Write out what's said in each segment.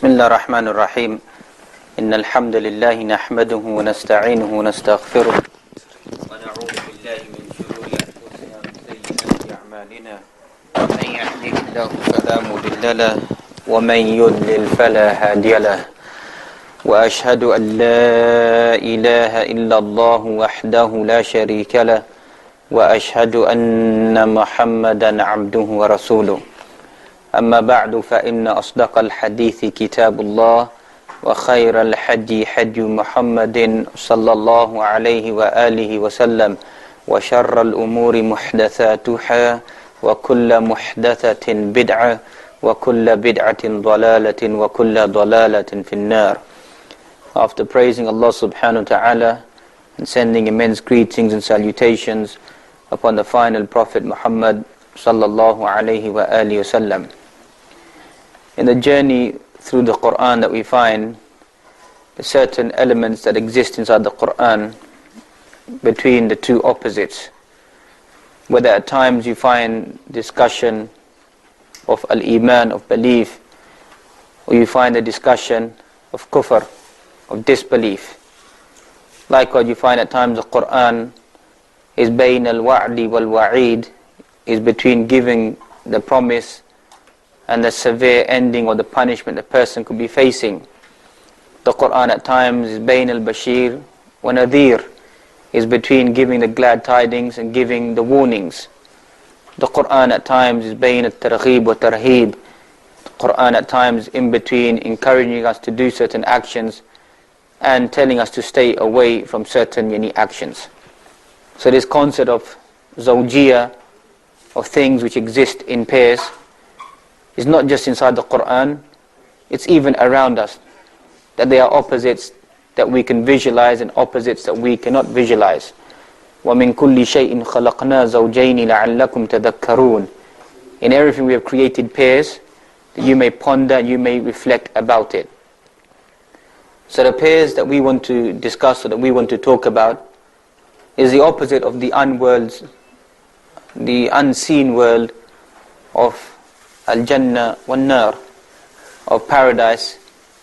بسم الله الرحمن الرحيم إن الحمد لله نحمده ونستعينه ونستغفره ونعوذ بالله من شرور أنفسنا ومن سيئات أعمالنا من يهده الله فلا مضل له ومن يضلل فلا هادي له وأشهد أن لا إله إلا الله وحده لا شريك له وأشهد أن محمدا عبده ورسوله أما بعد فإن أصدق الحديث كتاب الله وخير الحدي حدي محمد صلى الله عليه وآله وسلم وشر الأمور محدثاتها وكل محدثة بدعة وكل بدعة ضلالة وكل ضلالة في النار. After praising Allah subhanahu wa ta'ala and sending immense greetings and salutations upon the final Prophet Muhammad sallallahu alayhi wa alihi wasallam. In the journey through the Quran that we find certain elements that exist inside the Quran between the two opposites, whether at times you find discussion of al-iman, of belief, or you find a discussion of kufr, of disbelief. Likewise, you find at times the Quran is bayn al-wa'di wal-wa'id, is between giving the promise and the severe ending or the punishment a person could be facing. The Quran at times is bayn al-bashir wa nadhir, is between giving the glad tidings and giving the warnings. The Quran at times is bayn al-targhib wa tarheeb. The Quran at times in between encouraging us to do certain actions and telling us to stay away from certain actions. So this concept of zawjiyah, of things which exist in pairs, is not just inside the Quran, it's even around us, that there are opposites that we can visualize and opposites that we cannot visualize. وَمِن كُلِّ شَيْءٍ خَلَقْنَا زَوْجَيْنِ لَعَلَّكُمْ تَذَكَّرُونَ. In everything we have created pairs, that you may ponder, you may reflect about it. So the pairs that we want to discuss or that we want to talk about is the opposite of the unworlds, the unseen world of Al-Jannah wal-Nar, of paradise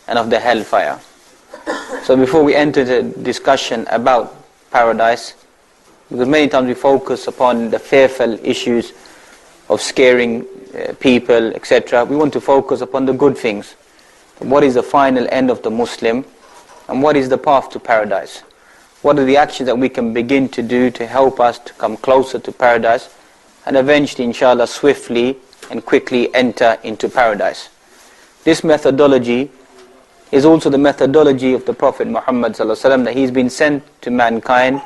and of the hellfire. So before we enter the discussion about paradise, because many times we focus upon the fearful issues of scaring people, etc., we want to focus upon the good things. What is the final end of the Muslim and what is the path to paradise? What are the actions that we can begin to do to help us to come closer to paradise and eventually, inshallah, swiftly and quickly enter into paradise? This methodology is also the methodology of the Prophet Muhammad ﷺ, that he's been sent to mankind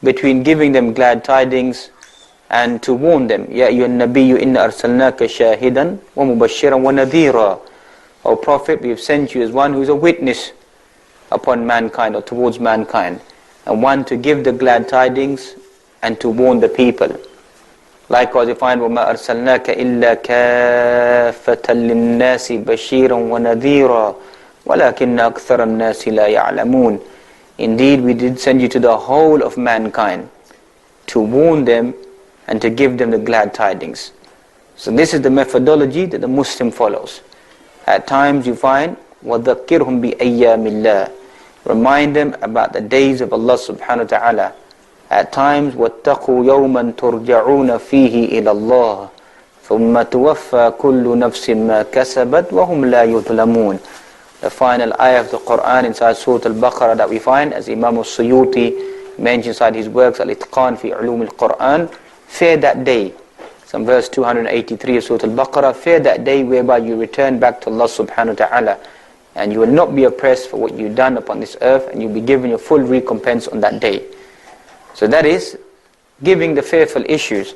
between giving them glad tidings and to warn them. Ya ayyuhan nabiyyu inna arsalnaka shahidan wa mubashiran wa nadhira. O Prophet, we have sent you as one who is a witness upon mankind or towards mankind, and one to give the glad tidings and to warn the people. Likewise, you find وَمَا أَرْسَلْنَاكَ إِلَّا كَافَّةً لِلنَّاسِ بَشِيرًا وَنَذِيرًا وَلَكِنَّ أَكْثَرَ النَّاسِ لَا يَعْلَمُونَ. Indeed, we did send you to the whole of mankind to warn them and to give them the glad tidings. So this is the methodology that the Muslim follows. At times you find وَذَكِّرْهُمْ بِأَيَّامِ اللَّهِ, remind them about the days of Allah subhanahu wa ta'ala. At times, وَاتَّقُوا يَوْمًا تُرْجَعُونَ فِيهِ إِلَى اللَّهِ ثُمَّ تُوَفَّى كُلُّ نَفْسٍ مَا كَسَبَتْ وَهُمْ لَا يُظْلَمُونَ. The final ayah of the Quran inside Surah Al-Baqarah that we find, as Imam al-Suyuti mentions inside his works, Al-Itqan fi Ulum al-Quran, fear that day. Some verse 283 of Surah Al-Baqarah, fear that day whereby you return back to Allah subhanahu wa ta'ala, and you will not be oppressed for what you've done upon this earth, and you'll be given your full recompense on that day. So that is giving the fearful issues,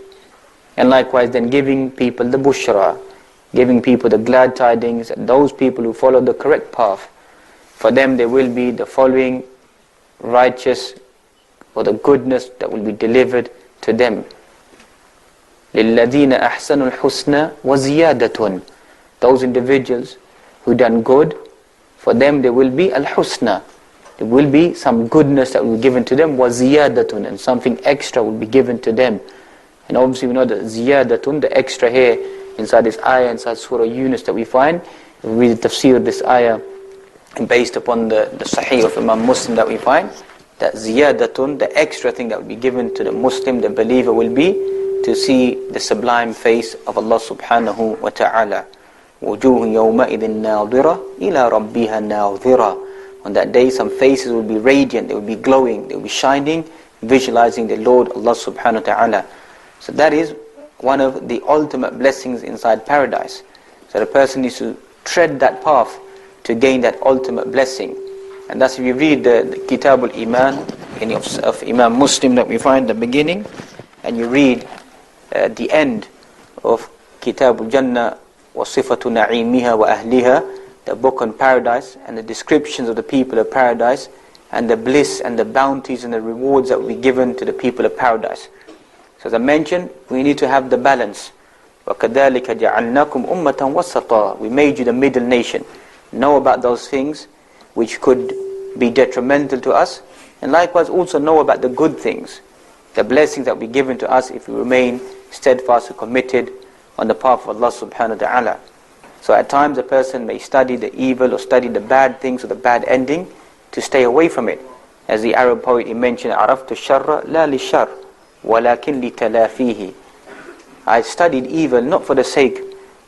and likewise then giving people the bushra, giving people the glad tidings, and those people who follow the correct path, for them there will be the following righteous or the goodness that will be delivered to them. لِلَّذِينَ أَحْسَنُوا الْحُسْنَى وَزِيَادَةٌ. Those individuals who done good, for them there will be al-husna, there will be some goodness that will be given to them, وَزِيَادَةٌ, and something extra will be given to them. And obviously we know that ziyadatun, the extra here inside this ayah, inside Surah Yunus that we find, we read the tafsir of this ayah, and based upon the Sahih of Imam Muslim, that we find that ziyadatun, the extra thing that will be given to the Muslim, the believer, will be to see the sublime face of Allah subhanahu wa ta'ala. وُجُوهٌ يَوْمَئِذٍ نَاظِرَةٌ إِلَىٰ رَبِّهَا نَاظِرَةٌ. On that day, some faces will be radiant, they will be glowing, they will be shining, visualizing the Lord Allah subhanahu wa ta'ala. So that is one of the ultimate blessings inside paradise. So the person needs to tread that path to gain that ultimate blessing. And thus if you read the Kitab al-Iman of Imam Muslim that we find at the beginning, and you read the end of Kitab al-Jannah wa sifatu na'imiha wa ahliha, the book on paradise and the descriptions of the people of paradise, and the bliss and the bounties and the rewards that will be given to the people of paradise. So as I mentioned, we need to have the balance. وَكَذَلِكَ جَعَلْنَاكُمْ أُمَّةً وَسَطًا. We made you the middle nation. Know about those things which could be detrimental to us, and likewise also know about the good things, the blessings that will be given to us if we remain steadfast and committed on the path of Allah subhanahu wa ta'ala. So at times a person may study the evil or study the bad things or the bad ending to stay away from it. As the Arab poet, he mentioned, عَرَفْتُ الشَّرَّ لَا لِلشَّرِّ وَلَكِنْ لِتَلَافِيهِ. I studied evil not for the sake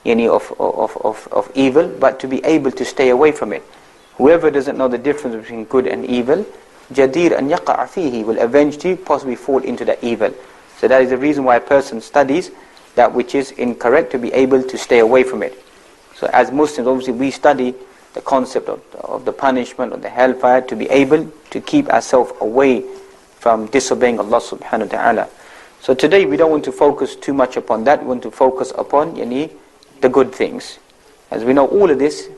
of evil, but to be able to stay away from it. Whoever doesn't know the difference between good and evil, جَدِيرٌ أَنْ يَقَعَ فِيهِ, will eventually possibly fall into that evil. So that is the reason why a person studies that which is incorrect, to be able to stay away from it. So as Muslims, obviously we study the concept of the punishment, of the hellfire, to be able to keep ourselves away from disobeying Allah subhanahu wa ta'ala. So today we don't want to focus too much upon that. We want to focus upon the good things. As we know, all of this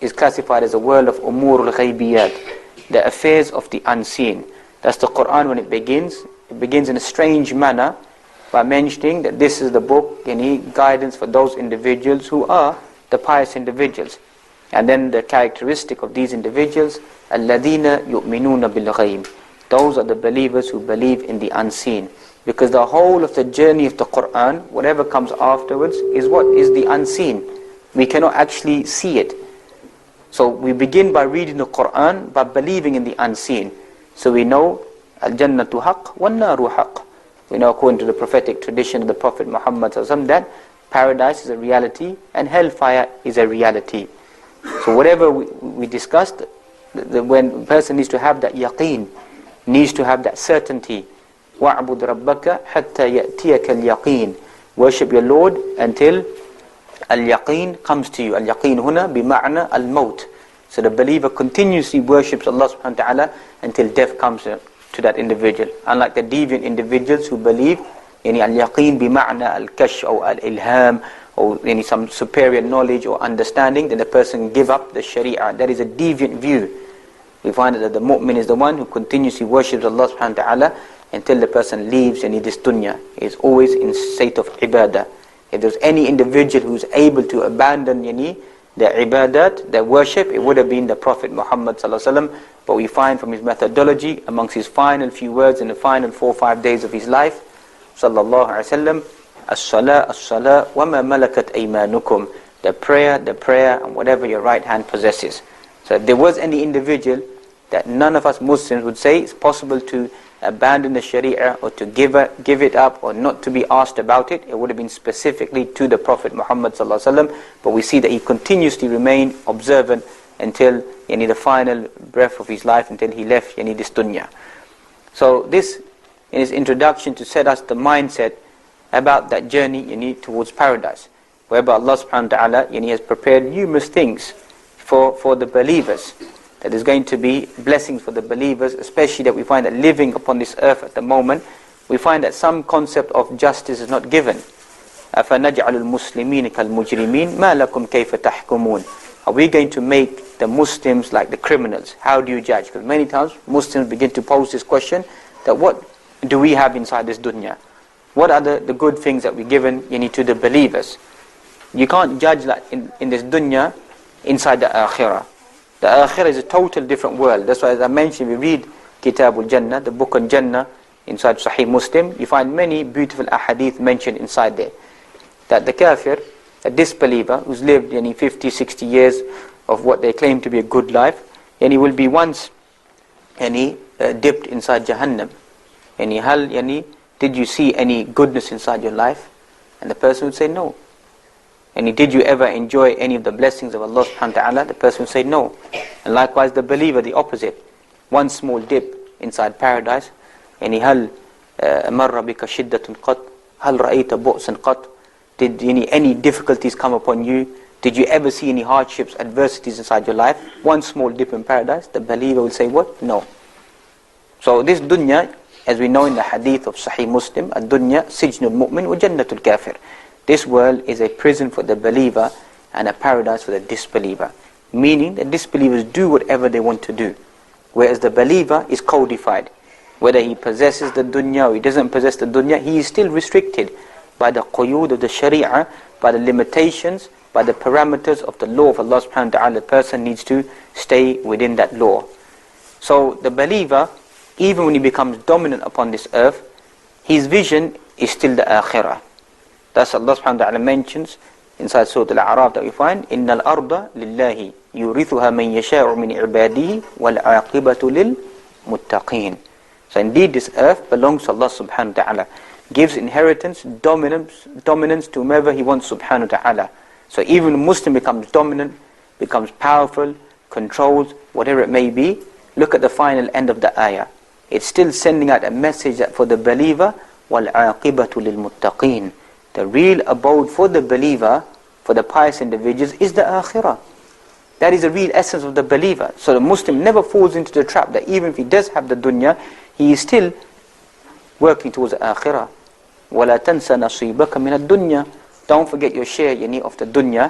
is classified as a world of umur al-ghaybiyat, the affairs of the unseen. That's the Quran. When it begins in a strange manner by mentioning that this is the book, guidance for those individuals who are the pious individuals. And then the characteristic of these individuals, الَّذِينَ يُؤْمِنُونَ بِالْغَيْبِ, those are the believers who believe in the unseen. Because the whole of the journey of the Quran, whatever comes afterwards, is what? Is the unseen. We cannot actually see it. So we begin by reading the Quran, by believing in the unseen. So we know al-jannatu haqq wan-naru haqq. We know, according to the prophetic tradition of the Prophet Muhammad ﷺ, that paradise is a reality and hellfire is a reality. So whatever we discussed, when a person needs to have that yaqeen, needs to have that certainty. وَاعْبُدْ رَبَّكَ حَتَّى يَأْتِيَكَ الْيَقِينَ. Worship your Lord until al-yaqeen comes to you. Al-yaqeen huna bima'na al-maut. So the believer continuously worships Allah subhanahu wa ta'ala until death comes to that individual. Unlike the deviant individuals who believe al-yaqeen bima'na al-kash or al-ilham, or some superior knowledge or understanding, then the person give up the sharia. That is a deviant view. We find that the mu'min is the one who continuously worships Allah subhanahu wa ta'ala until the person leaves this dunya. He is always in state of ibadah. If there's any individual who's able to abandon the ibadat, the worship, it would have been the Prophet Muhammad ﷺ. But we find from his methodology, amongst his final few words in the final 4 or 5 days of his life, sallallahu alaihi wasallam, as-salah, as-salah, wa ma malakat aymanukum. The prayer, and whatever your right hand possesses. So if there was any individual that none of us Muslims would say it's possible to abandon the sharia or to give it up or not to be asked about it, it would have been specifically to the Prophet Muhammad ﷺ. But we see that he continuously remained observant until the final breath of his life, until he left this dunya. So this in his introduction to set us the mindset about that journey towards paradise, whereby Allah subhanahu wa ta'ala has prepared numerous things for the believers. That there's going to be blessings for the believers, especially that we find that living upon this earth at the moment, we find that some concept of justice is not given. أَفَنَجْعَلُ الْمُسْلِمِينَ كَالْمُجْرِمِينَ مَا لَكُمْ كَيْفَ تَحْكُمُونَ. Are we going to make the Muslims like the criminals? How do you judge? Because many times Muslims begin to pose this question, that what do we have inside this dunya? What are the good things that we're given to the believers? You can't judge like in this dunya inside the akhirah. The akhirah is a total different world. That's why, as I mentioned, we read Kitab al-Jannah, the book on Jannah, inside Sahih Muslim. You find many beautiful ahadith mentioned inside there. That the kafir, a disbeliever who's lived 50, 60 years of what they claim to be a good life, and he will be once dipped inside Jahannam. Did you see any goodness inside your life? And the person would say no. And did you ever enjoy any of the blessings of Allah subhanahu wa ta'ala? The person would say no. And likewise the believer, the opposite. One small dip inside paradise. هل مر بك شدة قط هل رأيت بؤسا قط? Did any difficulties come upon you? Did you ever see any hardships, adversities inside your life? One small dip in paradise. The believer will say what? No. So this dunya, as we know in the hadith of Sahih Muslim, ad-dunya sijnul mu'min wa jannatul kafir. This world is a prison for the believer and a paradise for the disbeliever. Meaning that disbelievers do whatever they want to do, whereas the believer is codified. Whether he possesses the dunya or he doesn't possess the dunya, he is still restricted by the quyud of the sharia, by the limitations, by the parameters of the law of Allah subhanahu wa ta'ala. The person needs to stay within that law. So the believer, even when he becomes dominant upon this earth, his vision is still the akhirah. Thus Allah subhanahu wa ta'ala mentions inside Surah Al-A'raf that we find, إِنَّ الْأَرْضَ لِلَّهِ يُورِثُهَا مَنْ يَشَاءُ مِنْ عِبَادِهِ وَالْعَاقِبَةُ لِلْمُتَّقِينَ. So indeed this earth belongs to Allah subhanahu wa ta'ala. Gives inheritance, dominance to whomever He wants subhanahu wa ta'ala. So even a Muslim becomes dominant, becomes powerful, controls, whatever it may be, look at the final end of the ayah. It's still sending out a message that for the believer, وَالْعَاقِبَةُ لِلْمُتَّقِينَ. The real abode for the believer, for the pious individuals, is the akhirah. That is the real essence of the believer. So the Muslim never falls into the trap that even if he does have the dunya, he is still working towards the akhirah. وَلَا تَنْسَ نَصِيبَكَ مِنَ الدُّنْيَا. Don't forget your share of the dunya.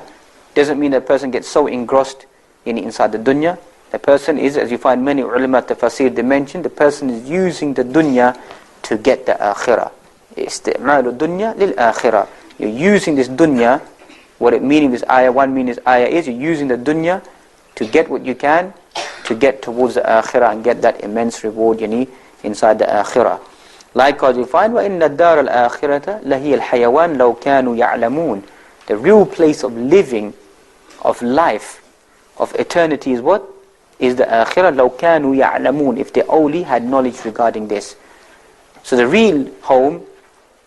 Doesn't mean that person gets so engrossed inside the dunya. The person is, as you find many ulama tafasir, they mention, the person is using the dunya to get the akhirah. إِسْتِعْمَالُ الدُّنْيَا لِلْآخِرَةِ. You're using this dunya. What it meaning this ayah, one meaning this ayah is, you're using the dunya to get what you can, to get towards the akhirah and get that immense reward inside the akhirah. Likewise you find, وَإِنَّ الدَّارَ الْآخِرَةَ لَهِيَ الْحَيَوَانِ لَوْ كَانُوا يَعْلَمُونَ. The real place of living, of life, of eternity is what? Is the akhirah. لَوْ كَانُوا يَعْلَمُونَ. If they only had knowledge regarding this. So the real home,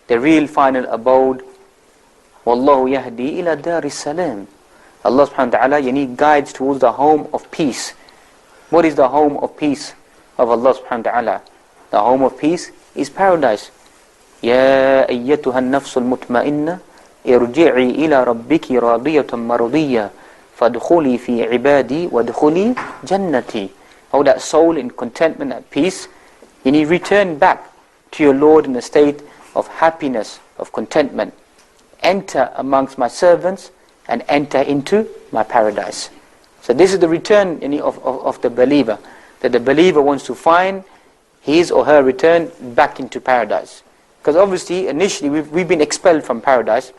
the real final abode, وَاللَّهُ يَهْدِي إِلَى دَارِ السَّلَامِ. Allah subhanahu wa ta'ala guides towards the home of peace. What is the home of peace of Allah subhanahu wa ta'ala? The home of peace is paradise. يَا أَيَّتُهَا النَّفْسُ الْمُطْمَئِنَّةِ ارْجِعِي إِلَى رَبِّكِ رَاضِيَةً مَرْضِيَّةً فَادْخُلِي فِي عِبَادِي وَادْخُلِي جَنَّتِي. Oh, that soul in contentment and peace, return back to your Lord in a state of happiness, of contentment. Enter amongst my servants and enter into my paradise. So this is the return of the believer. That the believer wants to find his or her return back into paradise. Because obviously, initially, we've been expelled from paradise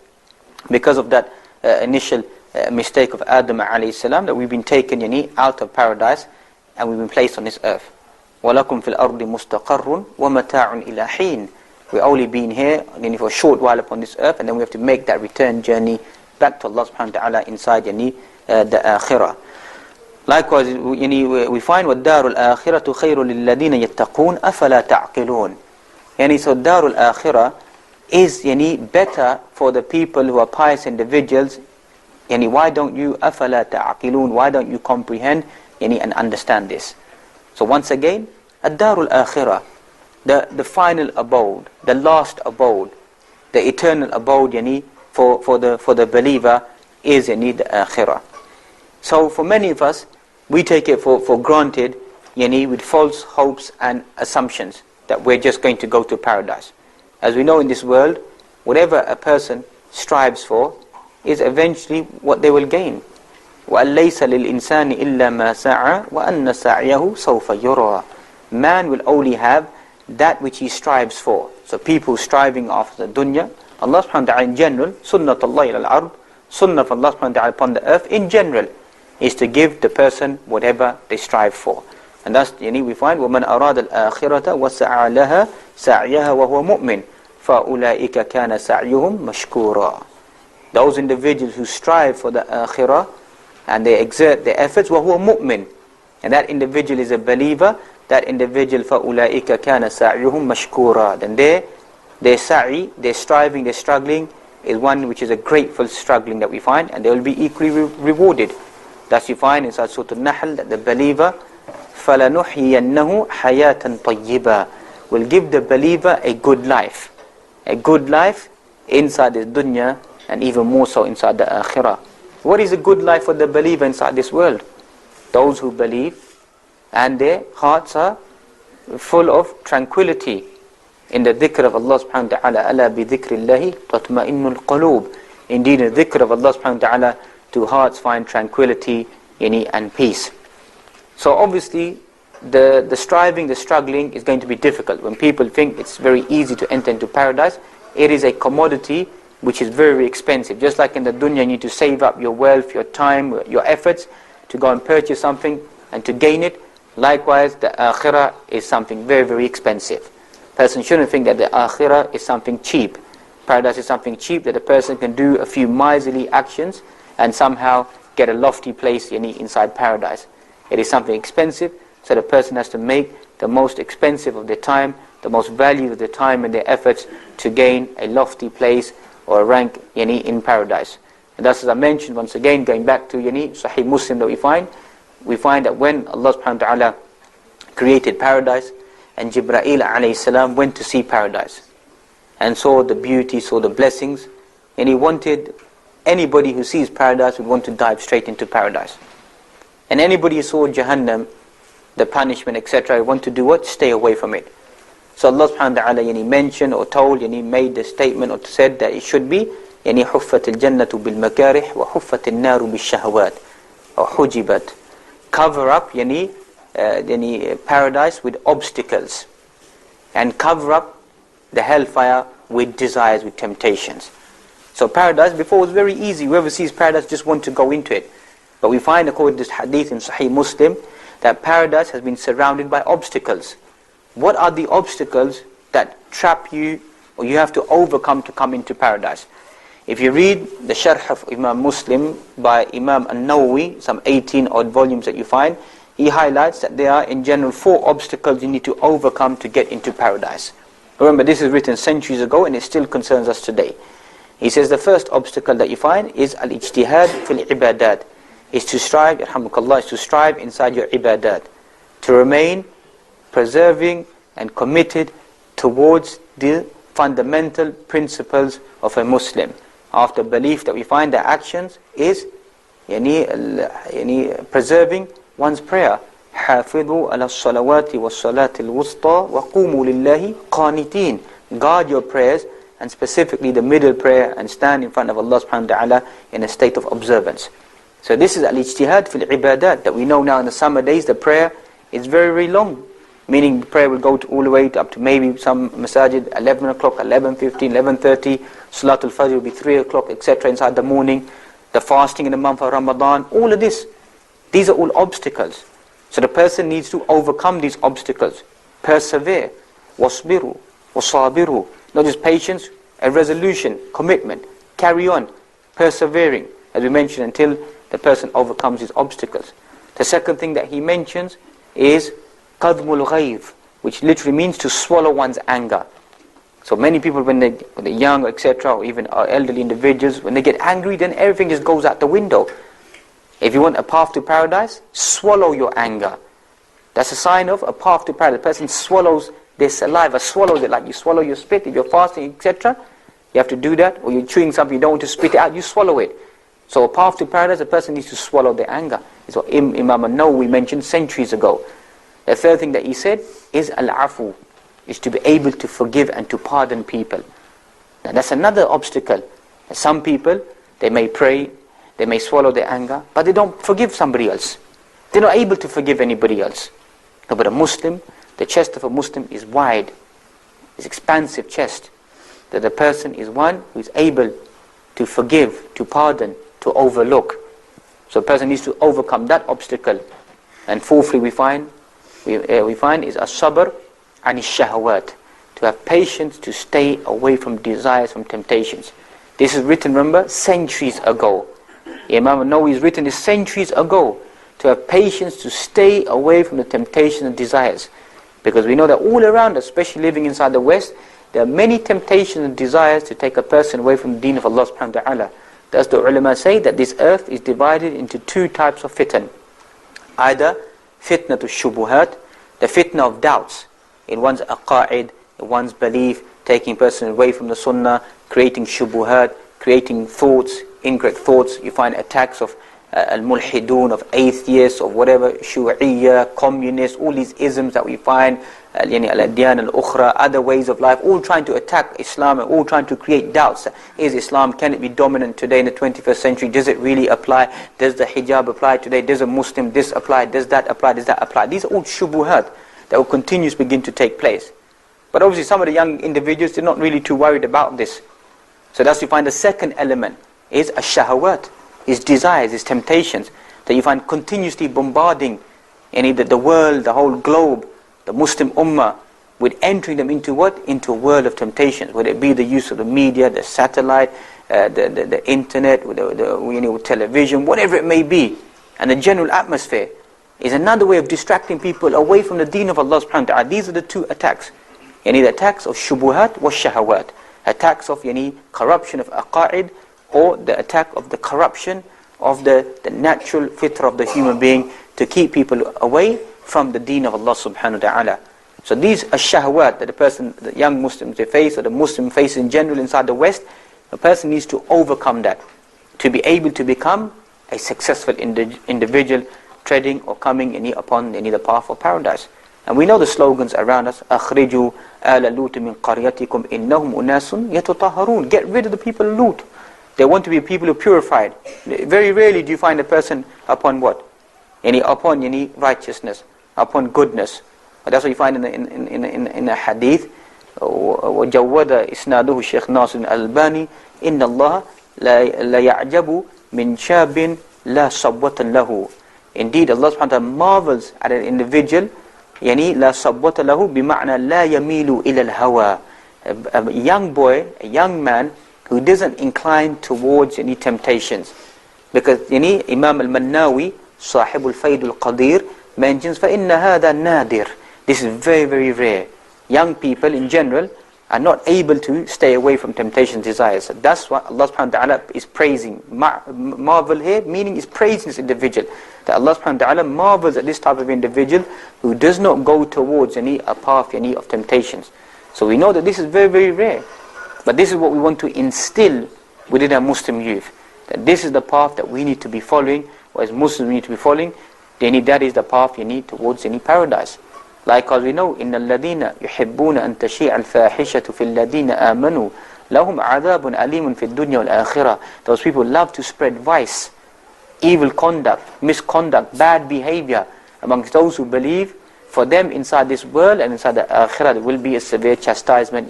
because of that initial mistake of Adam alayhi salam, that we've been taken out of paradise and we've been placed on this earth. وَلَكُمْ فِي الْأَرْضِ مُسْتَقَرٌ وَمَتَاعٌ إِلَى حِينٍ. We've only been here for a short while upon this earth, and then we have to make that return journey back to Allah subhanahu wa ta'ala inside the akhirah. Likewise, we find وَالدَّارُ الْآخِرَةُ خَيْرٌ لِلَّذِينَ يَتَّقُونَ أَفَلَا تَعْقِلُونَ. So Darul Akhirah is better for the people who are pious individuals. Why don't you أَفَلَا تَعْقِلُونَ? Why don't you comprehend and understand this? So once again, الدَّارُ الْآخِرَةُ, the final abode, the last abode, the eternal abode for the believer is the akhirah. So for many of us, we take it for granted, with false hopes and assumptions that we're just going to go to paradise. As we know in this world, whatever a person strives for is eventually what they will gain. وَأَلَّيْسَ لِلْإِنسَانِ إِلَّا مَا سَعَى وَأَنَّ سَعْيَهُ سَوْفَ يُرَى. Man will only have that which he strives for. So people striving after the dunya, Allah subhanahu wa ta'ala in general, sunnatullah ila al-ard, sunnah of Allah subhanahu wa ta'ala upon the earth in general, is to give the person whatever they strive for. And thus we find وَمَنْ أَرَادَ الْآخِرَةَ وَسَعَى لَهَا سَعْيَهَا وَهُوَ مُؤْمِنٌ فَأُولَئِكَ كَانَ سَعْيُهُمْ مَشْكُورًا. those individuals who strive for the akhirah and they exert their efforts, وَهُوَ مُؤْمِن, and that individual is a believer, that individual فَأُولَٰئِكَ كَانَ سَعْيُهُمْ مَشْكُورًا, then their sa'i, their striving, their struggling is one which is a grateful struggling that we find, and they will be equally rewarded. Thus you find inside Surah Al-Nahl that the believer فَلَنُحْيِيَنَّهُ حَيَاةً طَيِّبًا, will give the believer a good life inside this dunya, and even more so inside the akhirah. What is a good life for the believer inside this world? Those who believe and their hearts are full of tranquility in the dhikr of Allah subhanahu wa ta'ala. أَلَا بِذِكْرِ اللَّهِ تَطْمَئِنُّ الْقُلُوبِ, indeed in the dhikr of Allah subhanahu wa ta'ala do hearts find tranquility and peace. So obviously the striving, the struggling is going to be difficult. When people think it's very easy to enter into paradise, it is a commodity which is very, very expensive. Just like in the dunya you need to save up your wealth, your time, your efforts to go and purchase something and to gain it. Likewise, the akhirah is something very, very expensive. Person shouldn't think that the akhirah is something cheap. Paradise is something cheap that a person can do a few miserly actions and somehow get a lofty place inside paradise. It is something expensive, so the person has to make the most expensive of their time, the most value of their time and their efforts to gain a lofty place or a rank in paradise. And thus, as I mentioned once again, going back to Sahih Muslim, that we find that when Allah subhanahu wa ta'ala created paradise, and Jibreel alayhi salam went to see paradise and saw the beauty, saw the blessings, and he wanted, anybody who sees paradise would want to dive straight into paradise. And anybody who saw Jahannam, the punishment, etc., would want to do what? Stay away from it. So Allah subhanahu wa ta'ala mentioned or told, made the statement or said that it should be حُفَّتِ الْجَنَّةُ بِالْمَكَارِحِ وَحُفَّتِ النَّارُ بِالشَّهَوَاتِ, or hujibat, cover up paradise with obstacles, and cover up the hellfire with desires, with temptations. So paradise before was very easy. Whoever sees paradise just want to go into it. But we find, according to this hadith in Sahih Muslim, that paradise has been surrounded by obstacles. What are the obstacles that trap you, or you have to overcome to come into paradise? If you read the Sharh of Imam Muslim by Imam An-Nawawi, some 18 odd volumes that you find, he highlights that there are in general 4 obstacles you need to overcome to get into paradise. Remember, this is written centuries ago and it still concerns us today. He says the first obstacle that you find is al-ijtihad fil ibadat, is to strive, yarhamukallah, is to strive inside your ibadat, to remain preserving and committed towards the fundamental principles of a Muslim. After belief, that we find that actions is preserving one's prayer. حافظوا على الصلوات والصلاة الوسطى وقوموا لله قانتين. Guard your prayers, and specifically the middle prayer, and stand in front of Allah subhanahu wa ta'ala in a state of observance. So this is al-ijtihad fil ibadat, that we know now in the summer days the prayer is very, very long. Meaning the prayer will go all the way up to maybe some masajid 11 o'clock, 11:15, 11:30. Salatul Fajr will be 3 o'clock, etc. inside the morning. The fasting in the month of Ramadan, all of this. These are all obstacles. So the person needs to overcome these obstacles. Persevere. Wasbiru. Wasabiru. Not just patience, a resolution, commitment. Carry on. Persevering, as we mentioned, until the person overcomes these obstacles. The second thing that he mentions is qadmul ghayth, which literally means to swallow one's anger. So many people, when they're young, etc., or even elderly individuals, when they get angry, then everything just goes out the window. If you want a path to paradise, swallow your anger. That's a sign of a path to paradise. The person swallows their saliva, swallows it like you swallow your spit. If you're fasting, etc., you have to do that. Or you're chewing something, you don't want to spit it out, you swallow it. So a path to paradise, a person needs to swallow their anger. It's what Imam An-Nawawi mentioned centuries ago. The third thing that he said is al-afu, is to be able to forgive and to pardon people. Now that's another obstacle. Some people, they may pray, they may swallow their anger, but they don't forgive somebody else. They're not able to forgive anybody else. No, but a Muslim, the chest of a Muslim is wide, is expansive chest. That the person is one who is able to forgive, to pardon, to overlook. So a person needs to overcome that obstacle. And fourthly, we find is as-sabr and shahawat, to have patience, to stay away from desires, from temptations. This is written, remember, centuries ago. Imam al-Nawawi has written this centuries ago, to have patience to stay away from the temptations and desires. Because we know that all around us, especially living inside the West, there are many temptations and desires to take a person away from the deen of Allah subhanahu wa ta'ala. Thus the ulama say that this earth is divided into two types of fitan. Either fitna to shubuhat, the fitna of doubts in one's aqa'id, in one's belief, taking a person away from the sunnah, creating shubuhat, creating thoughts, incorrect thoughts. You find attacks of al-mulhidun, of atheists, or whatever, shu'iyya, communists, all these isms that we find, al-adyan al-ukhra, other ways of life, all trying to attack Islam, and all trying to create doubts. Is Islam, can it be dominant today in the 21st century? Does it really apply? Does the hijab apply today? Does a Muslim this apply? Does that apply? Does that apply? These are all shubuhat that will continue to begin to take place. But obviously some of the young individuals, they're not really too worried about this. So that's you find the second element is ash-shahawat, his desires, his temptations, that you find continuously bombarding the world, the whole globe, the Muslim ummah, with entering them into what? Into a world of temptations, whether it be the use of the media, the satellite, the internet, with television, whatever it may be. And the general atmosphere is another way of distracting people away from the deen of Allah subhanahu wa ta'ala. These are the two attacks. The attacks of shubuhat wa shahawat. Attacks of corruption of aqa'id, or the attack of the corruption of the natural fitrah of the human being, to keep people away from the deen of Allah subhanahu wa ta'ala. So these are shahawat that the young Muslims they face, or the Muslim face in general inside the West. A person needs to overcome that, to be able to become a successful individual, treading or coming upon the path of paradise. And we know the slogans around us, أَخْرِجُوا آلَ لُوتِ مِنْ قَرْيَتِكُمْ إِنَّهُمْ أُنَاسٌ يَتَطَهَّرُونَ. Get rid of the people of Lut. They want to be people who are purified. Very rarely do you find a person upon what? Upon righteousness, upon goodness. But that's what you find in a hadith. وَجَوَّدَ إِسْنَادُهُ الشيخ ناصر الألباني إِنَّ اللَّهَ لَا يَعْجَبُ مِنْ شَابٍ لَا صَبْوَةً لَهُ. Indeed, Allah subhanahu wa ta'ala marvels at an individual, لا صبوة له بمعنى لا يميل إلى الهوى. A young boy, a young man who doesn't incline towards any temptations. Because Imam al-Mannawi, صاحب الفيد القدير, mentions فإن هذا نادر. This is very, very rare. Young people in general are not able to stay away from temptation desires. That's what Allah subhanahu wa ta'ala is praising. Marvel here, meaning is praising this individual. That Allah subhanahu wa ta'ala marvels at this type of individual who does not go towards a path of temptations. So we know that this is very, very rare. But this is what we want to instill within our Muslim youth. That this is the path that we need to be following, or as Muslims we need to be following. That is the path towards paradise. Likewise we know, إِنَّ الَّذِينَ يُحِبُّونَ أَن تَشِيعَ الْفَاحِشَةُ فِي الَّذِينَ آمَنُوا لَهُمْ عَذَابٌ أَلِيمٌ فِي الدُّنْيَا وَالْآخِرَةِ. Those people love to spread vice, evil conduct, misconduct, bad behavior amongst those who believe. For them inside this world and inside the akhirah there will be a severe chastisement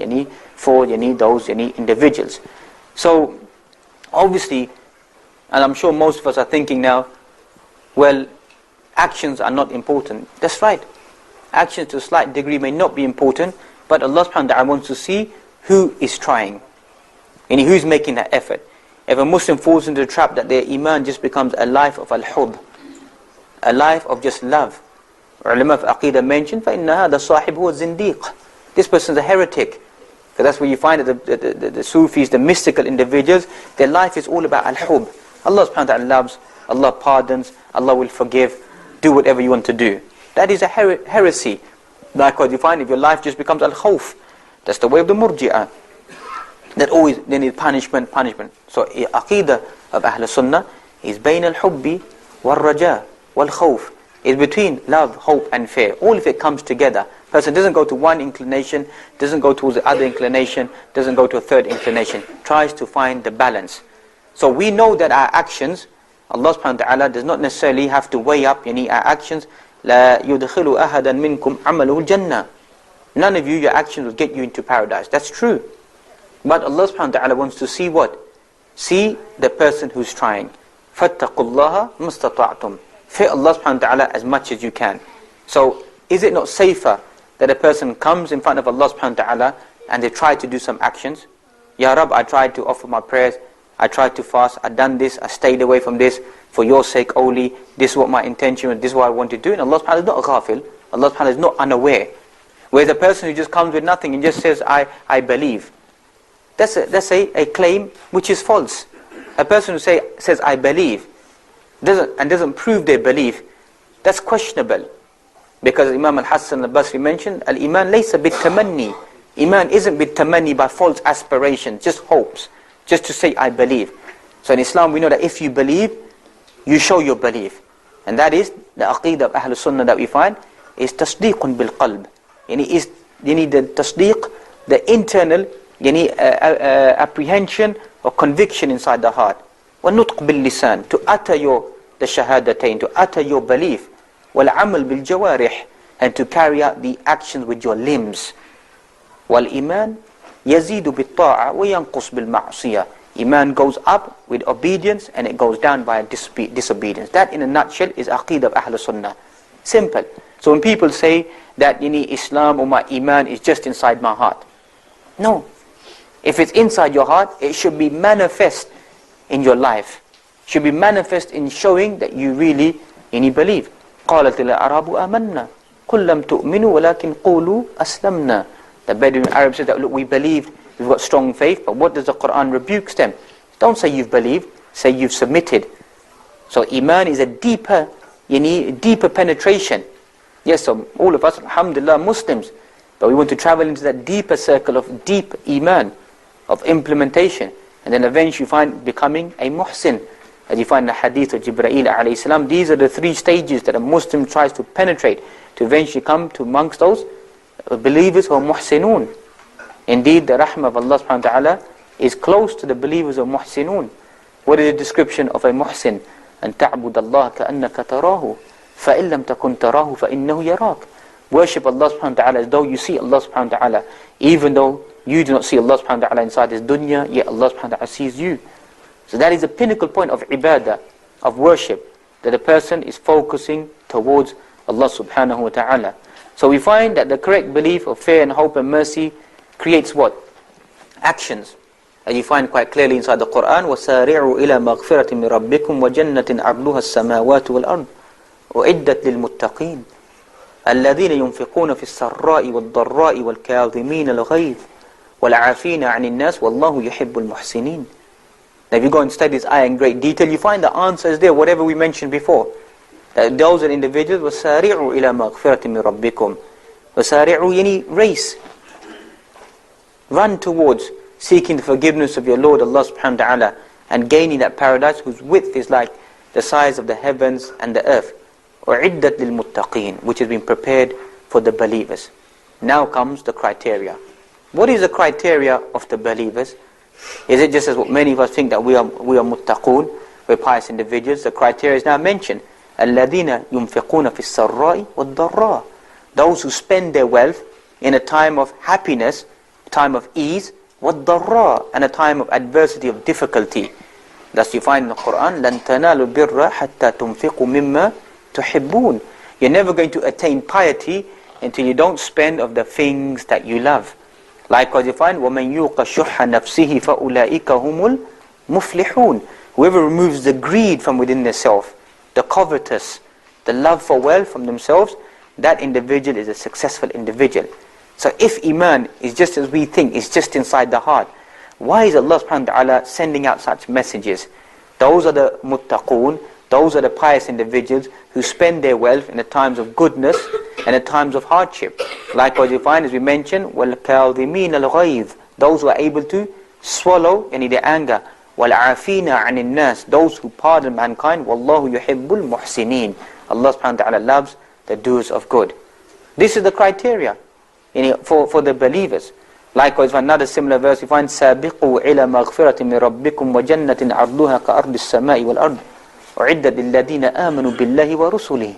for those individuals. So obviously, and I'm sure most of us are thinking now, well, actions are not important. That's right. Actions to a slight degree may not be important, but Allah subhanahu wa ta'ala wants to see who is trying, who's making that effort. If a Muslim falls into the trap that their iman just becomes a life of al-hub, a life of just love, ulama of aqidah mentioned, فَإِنَّ هَذَا صَاحِبْ هُوَ الزِّنْدِيقِ. This person is a heretic. Because that's where you find that the Sufis, the mystical individuals, their life is all about al-hub. Allah subhanahu wa ta'ala loves, Allah pardons, Allah will forgive, do whatever you want to do. That is a heresy. Likewise you find if your life just becomes al-khawf, that's the way of the murji'ah. That always they need punishment. So aqidah of Ahl Sunnah is bayn al-hubbi wal-raja wal-khawf. Is between love, hope and fear. All of it comes together. Person doesn't go to one inclination, doesn't go towards the other inclination, doesn't go to a third inclination. Tries to find the balance. So we know that our actions, Allah subhanahu wa ta'ala does not necessarily have to weigh up our actions. لا يدخل أحدا منكم عمله الجنة. None of you, your actions will get you into paradise. That's true. But Allah subhanahu wa ta'ala wants to see what? See the person who's trying. فَاتَّقُوا اللَّهَ مَسْتَطَعْتُمْ. Fear Allah subhanahu wa ta'ala as much as you can. So is it not safer that a person comes in front of Allah subhanahu wa ta'ala and they try to do some actions? Ya Rab, I tried to offer my prayers, I tried to fast, I done this, I stayed away from this, for your sake only, this is what my intention was, this is what I want to do. And Allah subhanahu wa ta'ala is not ghafil, Allah subhanahu wa ta'ala is not unaware. Whereas a person who just comes with nothing and just says, I believe. That's a claim which is false. A person who says, I believe, doesn't prove their belief, that's questionable. Because Imam al-Hassan al-Basri mentioned, Al-Iman laysa bit-tamanni. Iman isn't bit-tamanni, by false aspirations, just hopes, just to say, I believe. So in Islam we know that if you believe, you show your belief. And that is, the aqeedah of Ahlul Sunnah that we find, is tasdeequn bil-qalb. You need the tasdeeq, the internal apprehension or conviction inside the heart. وَنُطْقْ بِاللِّسَانِ, to utter the shahadatain, to utter your belief. وَالْعَمَلْ بِالْجَوَارِحِ, and to carry out the actions with your limbs. وَالْإِيمَانِ يَزِيدُ بِالطَّاعَةِ وَيَنْقُصْ بِالْمَعْصِيَةِ. Iman goes up with obedience and it goes down by disobedience. That in a nutshell is aqeedah of Ahlul Sunnah. Simple. So when people say that Islam or my Iman is just inside my heart, no. If it's inside your heart, it should be manifest in your life. It should be manifest in showing that you really believe. قالت الأعراب آمنا قل لم تؤمنوا ولكن قولوا أسلمنا. The Bedouin Arabs said that, look, we believed, we've got strong faith, but what does the Quran rebukes them? Don't say you've believed, say you've submitted. So Iman is a deeper penetration. Yes, so all of us, alhamdulillah, Muslims, but we want to travel into that deeper circle of deep Iman, of implementation, and then eventually you find becoming a muhsin. As you find in the hadith of Jibreel alayhi salam, these are the 3 stages that a Muslim tries to penetrate to eventually come to amongst those believers who are muhsinun. Indeed, the rahmah of Allah subhanahu wa ta'ala is close to the believers of muhsinun. What is the description of a muhsin? أن تعبد الله كأنك تراه فإن لم تكن تراه فإنه يراك. Worship Allah subhanahu wa ta'ala as though you see Allah subhanahu wa ta'ala, even though you do not see Allah subhanahu wa ta'ala inside this dunya, yet Allah subhanahu wa ta'ala sees you. So that is the pinnacle point of ibadah, of worship, that a person is focusing towards Allah subhanahu wa ta'ala. So we find that the correct belief of fear and hope and mercy creates what? Actions. As you find quite clearly inside the Quran, وَسَارِعُوا إِلَى مَغْفِرَةٍ مِّن رَبِّكُمْ وَجَنَّةٍ عَرْضُهَا السَّمَاوَاتُ وَالْأَرْضُ أُعِدَّتْ لِلْمُتَّقِينَ الَّذِينَ يُنْفِقُونَ فِي السَّرَّاءِ وَالضَّرَّاءِ وَالْكَاظِمِينَ الْغَيْظَ وَالْعَافِينَ عَنِ النَّاسِ وَاللَّهُ يُحِبُّ الْمُحْسِنِينَ. Now if you go and study this ayah in great detail, you find the answers there, whatever we mentioned before. That those are individuals, وَسَارِعُوا إِلَى مَغْفِرَةٍ مِّن رَبِّكُمْ. وَسَارِعُوا race. Run towards seeking the forgiveness of your Lord Allah subhanahu wa ta'ala and gaining that paradise whose width is like the size of the heavens and the earth. وَعِدَّتْ لِلْمُتَّقِينَ, which has been prepared for the believers. Now comes the criteria. What is the criteria of the believers? Is it just as what many of us think that we are muttaqun, we're pious individuals? The criteria is now mentioned. الَّذِينَ يُنْفِقُونَ فِي السَّرَّاءِ وَالضَّرَّاءِ. Those who spend their wealth in a time of happiness, a time of ease, وَالضَّرَّاءِ, and a time of adversity, of difficulty. Thus you find in the Quran, لَن تَنَالُوا الْبِرَّ حَتَّى تُنْفِقُوا مِمَّا تُحِبُّونَ. You're never going to attain piety until you don't spend of the things that you love. Likewise you find, وَمَنْ يُوقَ شُحَّ نَفْسِهِ فَأُولَٰئِكَ هُمُ الْمُفْلِحُونَ. Whoever removes the greed from within themselves, the covetous, the love for wealth from themselves, that individual is a successful individual. So if Iman is just as we think, it's just inside the heart, why is Allah subhanahu wa ta'ala sending out such messages? Those are the muttaqun, those are the pious individuals who spend their wealth in the times of goodness and the times of hardship. Likewise you find, as we mentioned, وَالْكَاظِمِينَ الْغَيْظَ, those who are able to swallow any their anger. وَالْعَافِينَ عَنِ النَّاسِ, those who pardon mankind. وَاللَّهُ يُحِبُّ الْمُحْسِنِينَ, Allah subhanahu wa ta'ala loves the doers of good. This is the criteria for the believers. Likewise, for another similar verse, you find سَابِقُوا إِلَى مَغْفِرَةٍ مِّن رَبِّكُمْ وَجَنَّةٍ عَرْضُهَا كَأَرْضِ السَّمَاءِ وَالْأَرْضِ أُعِدَّتْ لِلَّذِينَ آمَنُوا بِاللَّهِ وَرُسُلِهِ.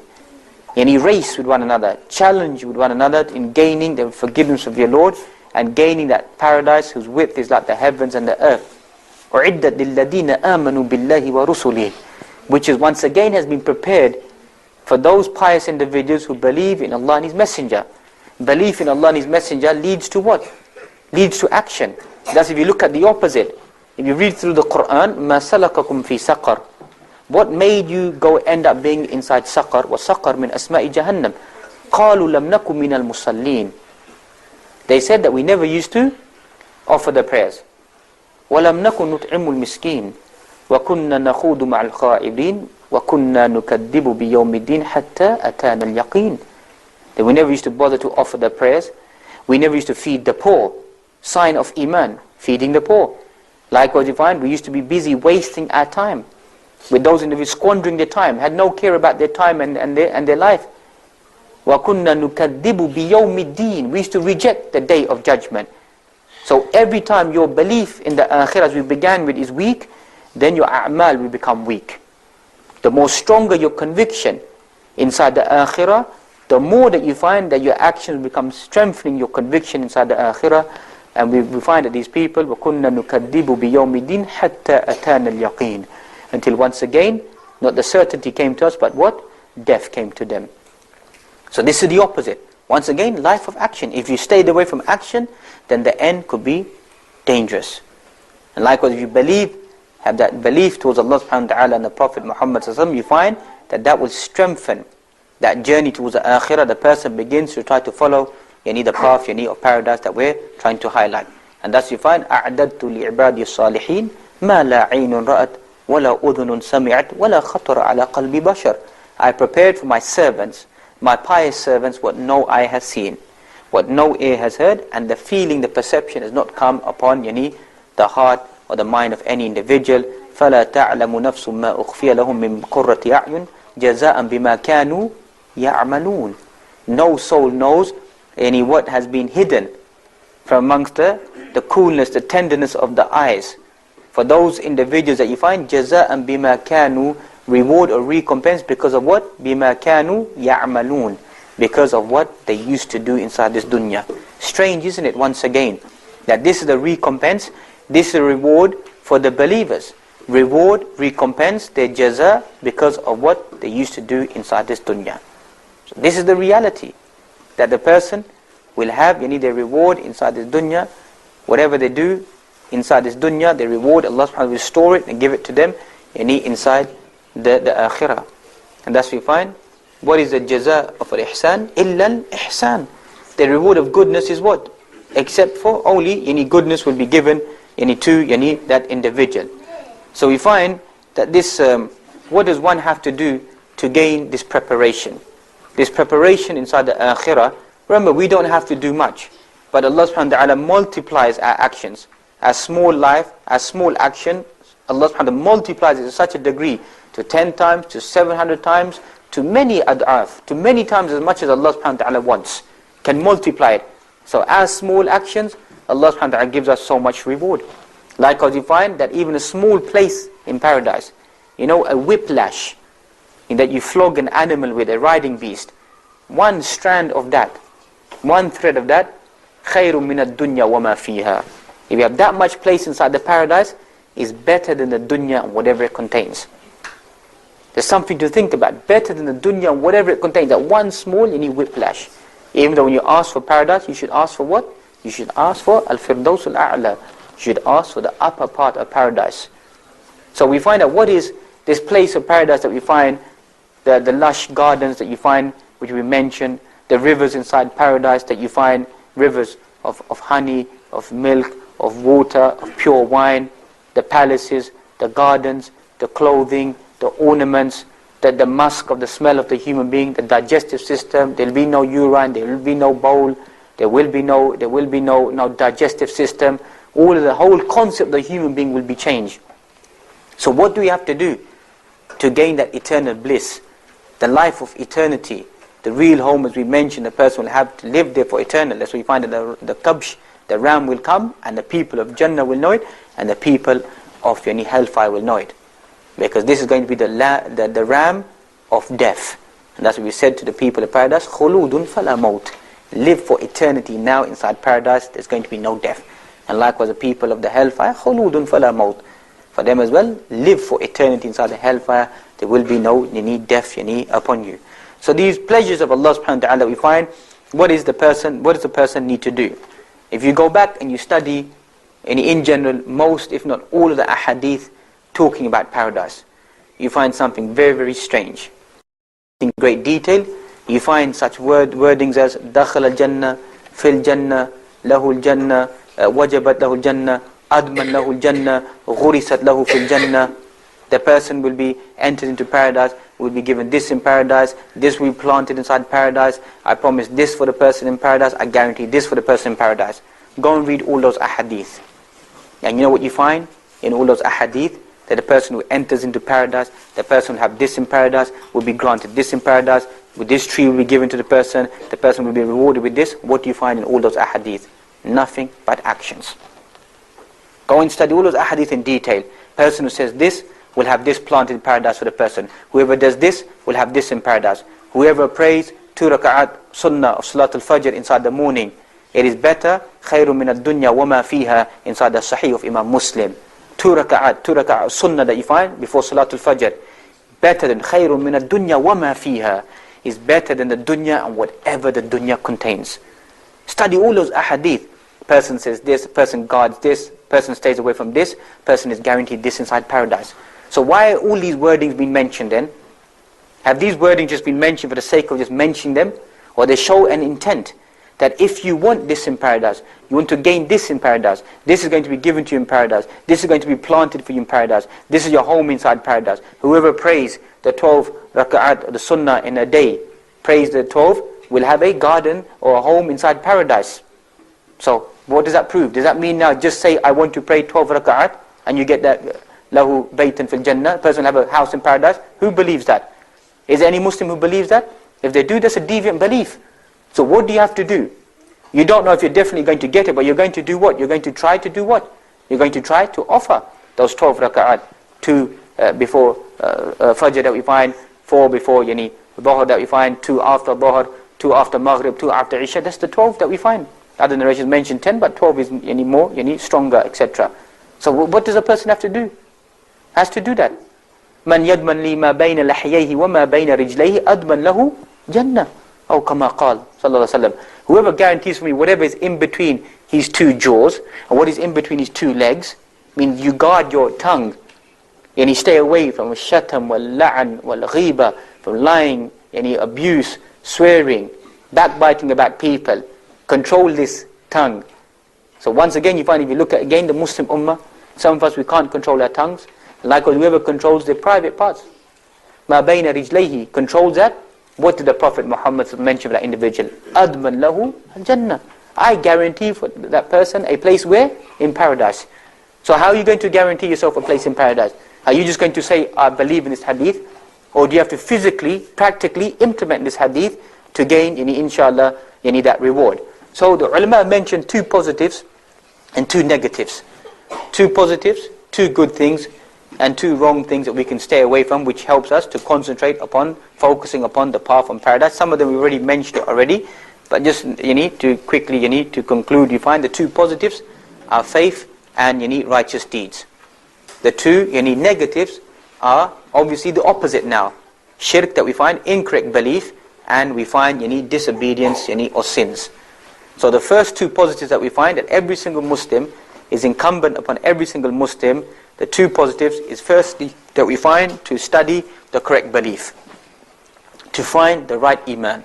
Race with one another, challenge with one another in gaining the forgiveness of your Lord and gaining that paradise whose width is like the heavens and the earth. أُعِدَّتْ لِلَّذِينَ آمَنُوا بِاللَّهِ وَرُسُلِهِ, which is once again has been prepared for those pious individuals who believe in Allah and His Messenger. Belief in Allah and His Messenger leads to what? Leads to action. That's if you look at the opposite. If you read through the Quran, مَا سَلَكَكُمْ فِي سَقَرٍ, what made you go end up being inside Saqar? وَسَقَرْ مِنْ أَسْمَاءِ جَهَنَّمْ قَالُوا لَمْ نَكُ مِنَ الْمُصَلِّينَ. They said that we never used to offer the prayers. وَلَمْ نَكُ نُطْعِمُ الْمِسْكِينَ وَكُنَّا نَخُوضُ مَعَ الْخَائِضِينَ وَكُنَّا نُكَذِّبُ بِيَوْمِ الدِّينِ حَتَّى أَتَانَا الْيَقِينَ. That we never used to bother to offer the prayers. We never used to feed the poor. Sign of Iman, feeding the poor. Likewise you find, we used to be busy wasting our time with those individuals, squandering their time, had no care about their time and their life. وَكُنَّا نُكَذِّبُ بِيَوْمِ الدِّينِ. We used to reject the day of judgment. So every time your belief in the akhirah, as we began with, is weak, then your a'mal will become weak. The more stronger your conviction inside the akhirah, the more that you find that your actions become strengthening your conviction inside the akhirah. And we find that these people, وَكُنَّا نُكَذِّبُ بِيَوْمِ الدِّينِ حَتَّى أَتَانَا الْيَقِينَ. Until once again, not the certainty came to us, but what? Death came to them. So this is the opposite. Once again, life of action. If you stayed away from action, then the end could be dangerous. And likewise, if you believe, have that belief towards Allah subhanahu wa ta'ala and the Prophet Muhammad sallallahu alaihi wasallam, you find that that will strengthen that journey towards the akhirah. The person begins to try to follow the path of paradise that we're trying to highlight. And thus you find أَعْدَدْتُ لِعِبَادِي الصَّالِحِينَ مَا لَا عَيْنٌ رَأَتْ وَلَا أُذُنٌ سَمِعَتْ وَلَا خَطَرَ عَلَى قَلْبِ بَشَرٍ. I prepared for my servants, my pious servants, what no eye has seen, what no ear has heard, and the feeling, the perception has not come upon the heart or the mind of any individual. فَلَا تَعْلَمُ نَفْسٌ مَا أُخْفِيَ لَهُم مِّن قُرَّةِ أَعْيُنٍ جَزَاءً بِمَا كَانُوا يَعْمَلُونَ. No soul knows what has been hidden from amongst the coolness, the tenderness of the eyes. For those individuals that you find, جَزَاءً بِمَا كَانُوا, reward or recompense because of what? بِمَا كَانُوا يَعْمَلُونَ, because of what they used to do inside this dunya. Strange, isn't it, once again, that this is the recompense, this is a reward for the believers. Reward, recompense, their jaza, because of what they used to do inside this dunya. So this is the reality, that the person will have their reward inside this dunya. Whatever they do inside this dunya, their reward, Allah subhanahu wa ta'ala will store it and give it to them inside the akhirah. And thus we find, what is the jaza of al-ihsan? Illa al-ihsan. The reward of goodness is what? Except for only any goodness will be given to that individual. So we find that this, what does one have to do to gain this preparation? This preparation inside the akhirah. Remember, we don't have to do much, but Allah subhanahu wa ta'ala multiplies our actions. Our small life, our small action, Allah subhanahu wa ta'ala multiplies it to such a degree, to 10 times, to 700 times, to many ad'af, to many times as much as Allah subhanahu wa ta'ala wants, can multiply it. So our small actions, Allah subhanahu wa ta'ala gives us so much reward. Likewise you find that even a small place in paradise, a whiplash, in that you flog an animal with a riding beast, one strand of that, one thread of that, خَيْرٌ مِنَ الدُّنْيَا وَمَا فِيهَا. If you have that much place inside the paradise, is better than the dunya and whatever it contains. There's something to think about. Better than the dunya and whatever it contains. That one small, whiplash. Even though when you ask for paradise, you should ask for what? You should ask for al-firdaus al-a'la. You should ask for the upper part of paradise. So we find out what is this place of paradise that we find, the lush gardens that you find, which we mentioned, the rivers inside paradise that you find, rivers of honey, of milk, of water, of pure wine, the palaces, the gardens, the clothing, the ornaments, the musk of the smell of the human being, the digestive system. There will be no urine, there will be no bowl, there will be no digestive system. All of the whole concept of the human being will be changed. So what do we have to do to gain that eternal bliss, the life of eternity, the real home? As we mentioned, the person will have to live there for eternal. That's why we find that the kabsh, the ram will come, and the people of Jannah will know it, and the people of hellfire will know it. Because this is going to be the ram of death. And that's what we said to the people of paradise, khuludun fala maut. Live for eternity now inside paradise, there's going to be no death. And likewise the people of the hellfire, khuludun fala maut. For them as well, live for eternity inside the hellfire, there will be no death upon you. So these pleasures of Allah subhanahu wa ta'ala, we find, what does the person need to do? If you go back and you study And in general, most if not all of the ahadith talking about paradise, you find something very, very strange. In great detail, you find such wordings as دخل الجنة في الجنة له الجنة وجبت له الجنة أدمن له الجنة غرست له في الجنة. The person will be entered into paradise, will be given this in paradise, this will be planted inside paradise, I promise this for the person in paradise, I guarantee this for the person in paradise. Go and read all those ahadith. And you know what you find in all those ahadith? That the person who enters into paradise, the person will have this in paradise, will be granted this in paradise, with this tree will be given to the person will be rewarded with this. What do you find in all those ahadith? Nothing but actions. Go and study all those ahadith in detail. Person who says this will have this planted in paradise for the person. Whoever does this will have this in paradise. Whoever prays 2 raka'at sunnah of Salat al-Fajr inside the morning, it is better, خَيْرٌ مِنَ الدُّنْيَا وَمَا فِيهَا, inside the Sahih of Imam Muslim. 2 raka'at sunnah that you find before Salat al-Fajr, better than خَيْرٌ مِنَ الدُّنْيَا وَمَا فِيهَا, is better than the dunya and whatever the dunya contains. Study all those ahadith. Person says this, person guards this, person stays away from this, person is guaranteed this inside paradise. So why are all these wordings being mentioned then? Have these wordings just been mentioned for the sake of just mentioning them? Or they show an intent that if you want this in paradise, you want to gain this in paradise, this is going to be given to you in paradise, this is going to be planted for you in paradise, this is your home inside paradise. Whoever prays the 12 raka'at, the sunnah in a day, prays the 12, will have a garden or a home inside paradise. So what does that prove? Does that mean now just say I want to pray 12 raka'at and you get that lahu baytan fil jannah, a person will have a house in paradise? Who believes that? Is there any Muslim who believes that? If they do, that's a deviant belief. So what do you have to do? You don't know if you're definitely going to get it, but you're going to do what? You're going to try to do what? You're going to try to offer those 12 raka'at, 2 before Fajr that we find, 4 before Dhuhr that we find, 2 after Dhuhr, 2 after Maghrib, 2 after Isha. That's the 12 that we find. Other narrations mention 10, but 12 is more, stronger, etc. So what does a person have to do? Has to do that. Man yadman li ma bayna lahiyayhi wa ma bayna rijlayhi adman lahu jannah. Or kama qal, sallallahu alaihi wasallam. Whoever guarantees for me whatever is in between his 2 jaws, and what is in between his 2 legs, means you guard your tongue, and you stay away from shatam wal la'an wal ghiba, from lying, any abuse, swearing, backbiting about people. Control this tongue. So once again, you find if you look at again the Muslim ummah, some of us we can't control our tongues. Likewise, whoever controls their private parts, ma bayna rijlayhi, controls that. What did the Prophet Muhammad mention for that individual? Adman lahu al-jannah. I guarantee for that person a place where? In paradise. So how are you going to guarantee yourself a place in paradise? Are you just going to say, I believe in this hadith? Or do you have to physically, practically implement this hadith to gain, inshallah, that reward? So the ulama mentioned 2 positives and 2 negatives. 2 positives, 2 good things, and 2 wrong things that we can stay away from, which helps us to concentrate upon focusing upon the path on paradise. Some of them we already mentioned it already, but just to quickly to conclude, you find the 2 positives are faith and righteous deeds. The 2 negatives are obviously the opposite now. Shirk that we find, incorrect belief, and we find disobedience or sins. So the first 2 positives that we find, that every single Muslim is incumbent upon every single Muslim, the 2 positives is firstly that we find to study the correct belief, to find the right iman.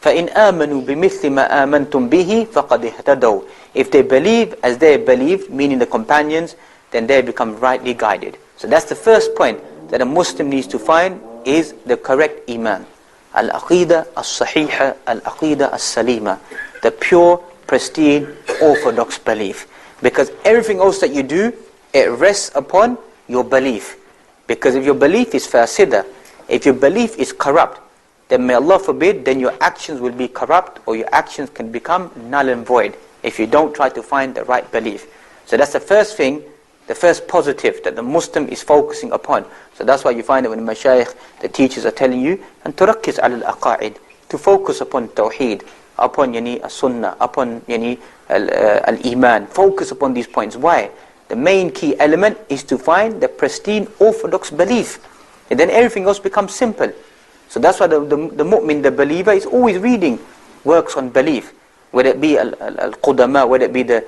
فَإِنْ آمَنُوا بِمِثْلِ مَا آمَنْتُمْ بِهِ فَقَدْ اهْتَدَوْا. If they believe as they believed, meaning the companions, then they become rightly guided. So that's the first point that a Muslim needs to find, is the correct iman. Al-aqidah as-sahiha, al-aqidah as-salima. The pure, pristine, orthodox belief. Because everything else that you do, it rests upon your belief. Because if your belief is fasida, if your belief is corrupt, then may Allah forbid, then your actions will be corrupt, or your actions can become null and void if you don't try to find the right belief. So that's the first thing, the first positive that the Muslim is focusing upon. So that's why you find that when the mashayikh, the teachers are telling you, and turakkis ala al-aqa'id, to focus upon tawheed, upon as-sunnah, upon al-iman, focus upon these points. Why? The main key element is to find the pristine orthodox belief, and then everything else becomes simple. So that's why the mu'min, the believer, is always reading works on belief, whether it be al-qudama, whether it be the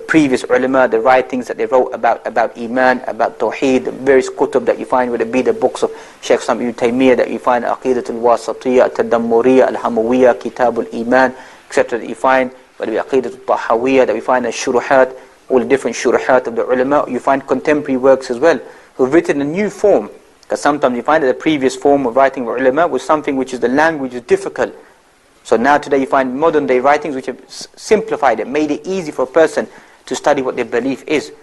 previous ulama, the writings that they wrote about Iman, about Tawheed, the various kutub that you find, whether it be the books of Shaykh Islam Ibn Taymiyyah that you find, Aqidatul Wasatiyah, Tadammuriyah, Al-Hamawiyah, Kitabul Iman, etc. that you find, whether it be Aqidatul Tahawiyah that we find, Al-Shuruhat, all the different shuruhat of the ulama. You find contemporary works as well, who've written a new form, because sometimes you find that the previous form of writing of ulama was something which is the language is difficult. So now today you find modern day writings which have simplified it, made it easy for a person to study what their belief is.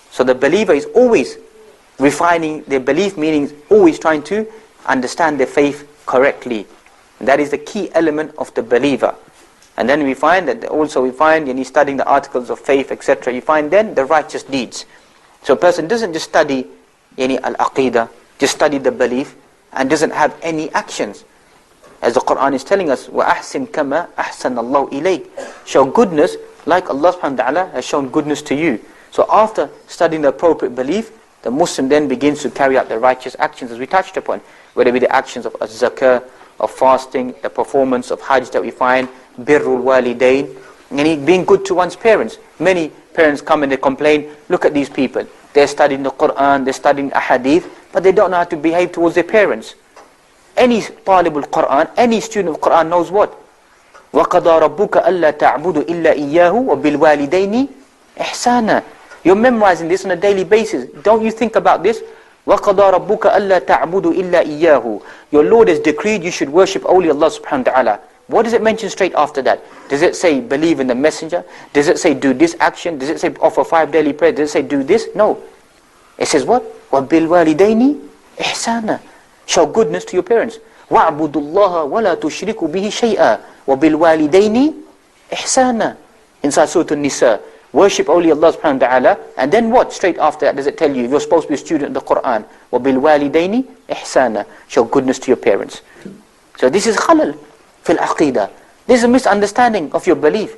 So the believer is always refining their belief, meaning always trying to understand their faith correctly. And that is the key element of the believer. And then we find that also studying the articles of faith, etc. You find then the righteous deeds. So a person doesn't just study al-aqidah, just study the belief, and doesn't have any actions. As the Quran is telling us, وَأَحْسِنْ كَمَا أَحْسَنَ اللَّهُ إِلَيْكَ. Show goodness like Allah subhanahu wa ta'ala has shown goodness to you. So after studying the appropriate belief, the Muslim then begins to carry out the righteous actions as we touched upon. Whether it be the actions of zakah, of fasting, the performance of hajj that we find, birrul walidain, and being good to one's parents. Many parents come and they complain, look at these people. They're studying the Quran, they're studying ahadith, but they don't know how to behave towards their parents. Any talibul Quran, any student of Quran knows what? وَقَضَى رَبُّكَ أَلَّا تَعْبُدُ إِلَّا إِيَّاهُ وَبِالْوَالِدَيْنِ إِحْسَانًا. You're memorizing this on a daily basis. Don't you think about this? وَقَضَى رَبُّكَ أَلَّا تَعْبُدُ إِلَّا إِيَّاهُ. Your Lord has decreed you should worship only Allah subhanahu wa ta'ala. What does it mention straight after that? Does it say believe in the messenger? Does it say do this action? Does it say offer 5 daily prayers? Does it say do this? No. It says what? وَبِالْوَالِدَيْنِ إِحْسَانًا. Show goodness to your parents. وَاعْبُدُوا اللَّهَ وَلَا تُشْرِكُوا بِهِ شَيْئًا وَبِالْوَالِدَيْنِ إِحْسَانًا. Inside Surah An-Nisa, worship only Allah subhanahu wa ta'ala. And then what? Straight after that does it tell you? You're supposed to be a student of the Quran. وَبِالْوَالِدَيْنِ إِحْسَانًا. Show goodness to your parents. So this is khalal fil aqidah. This is a misunderstanding of your belief.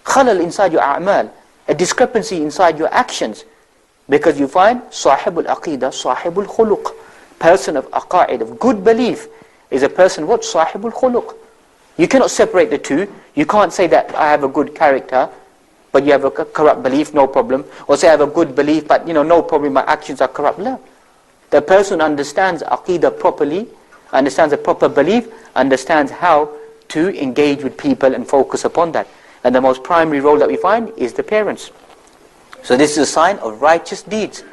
Khalal inside your a'mal. A discrepancy inside your actions. Because you find sahibul aqidah, sahibul khuluq. Person of aqa'id, of good belief, is a person what? Sahibul khuluq. You cannot separate the two. You can't say that I have a good character, but you have a corrupt belief, no problem. Or say I have a good belief, but no problem, my actions are corrupt. No. The person understands aqidah properly, understands a proper belief, understands how to engage with people and focus upon that. And the most primary role that we find is the parents. So this is a sign of righteous deeds,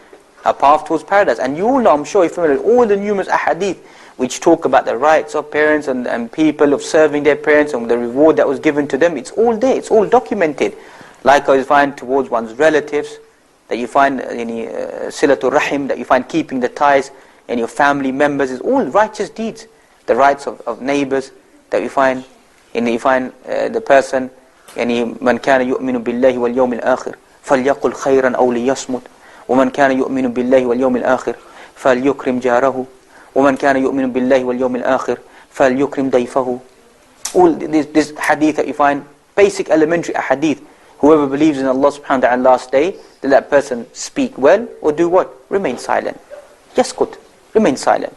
a path towards paradise. And you all know, I'm sure you're familiar with all the numerous ahadith which talk about the rights of parents and people of serving their parents and the reward that was given to them. It's all there, it's all documented. Likewise you find towards one's relatives, that you find silatul rahim, that you find keeping the ties, and your family members, is all righteous deeds. The rights of neighbors that you find, the person, من كان يؤمن بالله واليوم الآخر فليقل خيرا أو ليصمت ومن كان يؤمن بالله واليوم الآخر فليكرم جاره ومن كان يؤمن بالله واليوم الآخر فليكرم ضيفه. All this hadith that you find, basic elementary hadith. Whoever believes in Allah subhanahu wa ta'ala last day, then that person speak well or do what? Remain silent. Yaskut. Remain silent.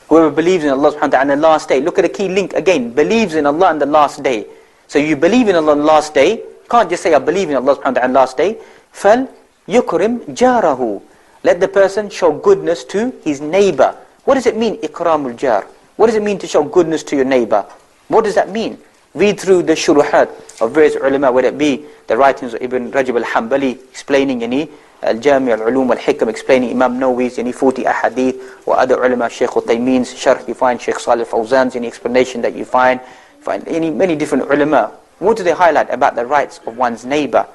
Whoever believes in Allah subhanahu wa ta'ala on the last day, look at the key link again, believes in Allah on the last day. So you believe in Allah on the last day, can't just say I believe in Allah subhanahu wa ta'ala on the last day. فَلْيُكْرِمْ جَارَهُ. Let the person show goodness to his neighbor. What does it mean, ikramul jar? What does it mean to show goodness to your neighbor? What does that mean? Read through the shuruhat of various ulama, whether it be the writings of Ibn Rajab al-Hanbali explaining Al-Jami' al-Ulum al-Hikam, explaining Imam Nawawi's 40 ahadith, or other ulama, Shaykh Uthaymeen's sharh, you find Shaykh Salih Fawzan's explanation that you find many different ulama. What do they highlight about the rights of one's neighbor?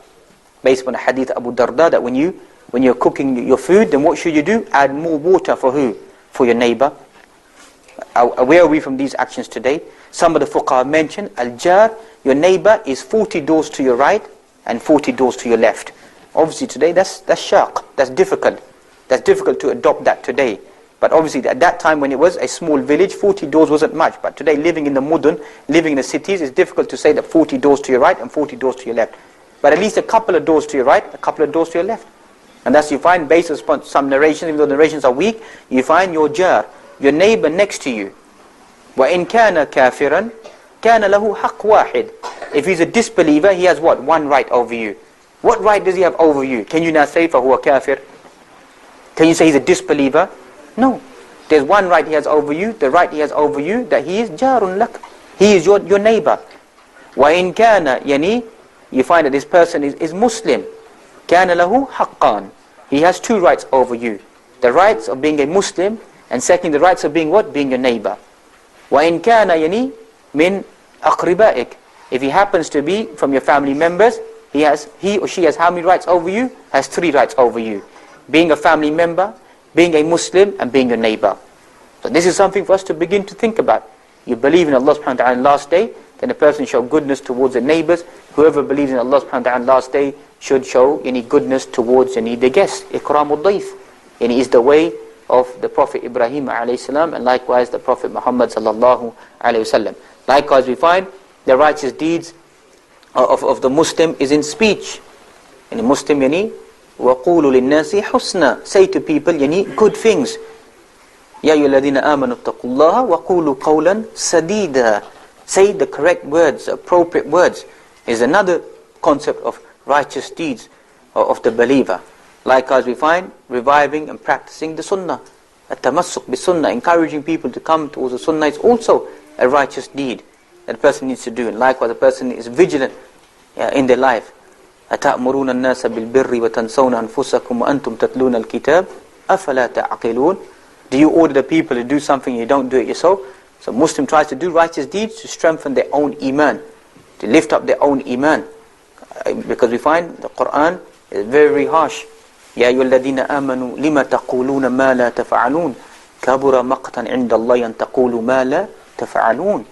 Based on the hadith Abu Darda, that when you're cooking your food, then what should you do? Add more water for who? For your neighbor. Where are we from these actions today? Some of the fuqaha mention al-jar, your neighbor is 40 doors to your right and 40 doors to your left. Obviously today that's shaq, that's difficult. That's difficult to adopt that today. But obviously at that time when it was a small village, 40 doors wasn't much. But today living in the mudun, living in the cities, it's difficult to say that 40 doors to your right and 40 doors to your left. But at least a couple of doors to your right, a couple of doors to your left. And that's you find based upon some narrations, even though the narrations are weak, you find your jar, your neighbor next to you. وَإِنْ كَانَ كَافِرًا كَانَ لَهُ حَقٌّ وَاحِدٌ. If he's a disbeliever, he has what? One right over you. What right does he have over you? Can you now say فَهُوَ كَافِرٌ? Can you say he's a disbeliever? No. There's one right he has over you. The right he has over you, that he is jarun lak. He is your neighbor. وَإِنْ كَانَ يعني, you find that this person is Muslim. كَانَ لَهُ حَقًّان. He has two rights over you. The rights of being a Muslim, and second, the rights of being what? Being your neighbor. وَإِنْ كَانَ يعني مِنْ أَقْرِبَائِكَ. If he happens to be from your family members, he or she has how many rights over you? Has three rights over you. Being a family member, being a Muslim, and being your neighbor. So this is something for us to begin to think about. You believe in Allah subhanahu wa ta'ala last day, then a person show goodness towards the neighbors. Whoever believes in Allah subhanahu wa ta'ala last day should show any goodness towards the guests. Ikramul dayf. And it is the way of the Prophet Ibrahim alayhi salam, and likewise the Prophet Muhammad sallallahu alayhi wasallam. Likewise we find the righteous deeds of the Muslim is in speech. And the Muslim وَقُولُوا لِلنَّاسِ حُسْنًا. Say to people good things. يَا أَيُّهَا الَّذِينَ آمَنُوا اتَّقُوا اللَّهَ وَقُولُوا قَوْلًا سَدِيدًا. Say the correct words, appropriate words. Is another concept of righteous deeds of the believer. Likewise we find reviving and practicing the sunnah. التمسك بالسنة, encouraging people to come towards the sunnah is also a righteous deed that a person needs to do. And likewise a person is vigilant in their life. أَتَأْمُرُونَ النَّاسَ بِالْبِرِّ وَتَنْسَوْنَ أَنفُسَكُمْ وَأَنْتُمْ تَتْلُونَ الْكِتَابِ أَفَلَا تَعْقِلُونَ. Do you order the people to do something and you don't do it yourself? So Muslim tries to do righteous deeds to strengthen their own iman, to lift up their own iman. Because we find the Quran is very, very harsh. يَا أَيُّهَا الَّذِينَ آمَنُوا لِمَ تَقُولُونَ مَا لَا تَفْعَلُونَ كَبُرَ مَقْتًا عِنْدَ اللَّهِ أَن تَقُولُوا مَا لَا تَفْعَلُونَ.